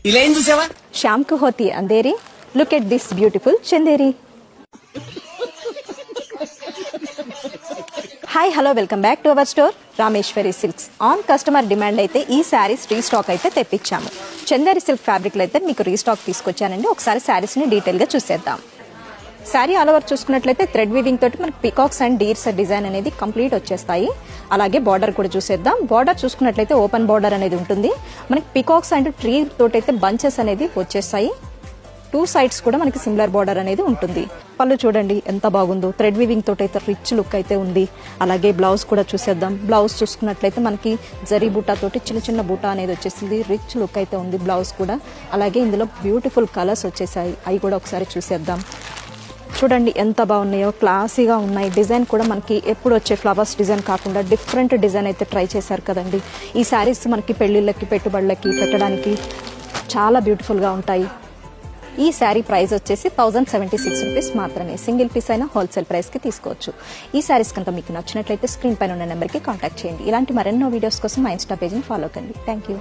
ఇలా ఏం చూసావా? शाम को होती है अंधेरी, look at this beautiful Chanderi. Hi hello welcome back to our store Rameshwari silks. On customer demand అయితే ఈ శారీస్ రీస్టాక్ అయితే తెప్పించాము. చందేరి సిల్క్ ఫ్యాబ్రిక్లో అయితే మీకు రీస్టాక్ తీసుకొచ్చానండి. ఒకసారి శారీస్ని డీటెయిల్గా చూసేద్దాం. శారీ ఆల్ ఓవర్ చూసుకున్నట్లయితే థ్రెడ్ వీవింగ్ తోటి మనకి పికాక్స్ అండ్ డీర్స్ డిజైన్ అనేది కంప్లీట్ వచ్చేస్తాయి. అలాగే బార్డర్ కూడా చూసేద్దాం. బార్డర్ చూసుకున్నట్లయితే ఓపెన్ బార్డర్ అనేది ఉంటుంది. మనకి పికాక్స్ అండ్ ట్రీ తోటి అయితే బంచెస్ అనేది వచ్చేస్తాయి. టూ సైడ్స్ కూడా మనకి సిమిలర్ బార్డర్ అనేది ఉంటుంది. పళ్ళు చూడండి ఎంత బాగుందో, థ్రెడ్ వీవింగ్ తోటి అయితే రిచ్ లుక్ అయితే ఉంది. అలాగే బ్లౌజ్ కూడా చూసేద్దాం. బ్లౌజ్ చూసుకున్నట్లయితే మనకి జరీ బూటా తోటి చిన్న చిన్న బూటా అనేది వచ్చేసింది. రిచ్ లుక్ అయితే ఉంది బ్లౌజ్ కూడా. అలాగే ఇందులో బ్యూటిఫుల్ కలర్స్ వచ్చేసాయి, అవి కూడా ఒకసారి చూసేద్దాం. చూడండి ఎంత బాగున్నాయో, క్లాసీగా ఉన్నాయి. డిజైన్ కూడా మనకి ఎప్పుడు వచ్చే ఫ్లవర్స్ డిజైన్ కాకుండా డిఫరెంట్ డిజైన్ అయితే ట్రై చేశారు కదండి. ఈ శారీస్ మనకి పెళ్లిళ్ళకి పెట్టుబడులకి పెట్టడానికి చాలా బ్యూటిఫుల్గా ఉంటాయి. ఈ శారీ ప్రైస్ వచ్చేసి 1076 రూపీస్ మాత్రమే. సింగిల్ పీస్ అయినా హోల్సేల్ ప్రైస్కి తీసుకోవచ్చు. ఈ శారీస్ కనుక మీకు నచ్చినట్లయితే స్క్రీన్ పైన ఉన్న నెంబర్కి కాంటాక్ట్ చేయండి. ఇలాంటి మరెన్నో వీడియోస్ కోసం మా ఇన్స్టా పేజ్ని ఫాలో కండి. Thank you.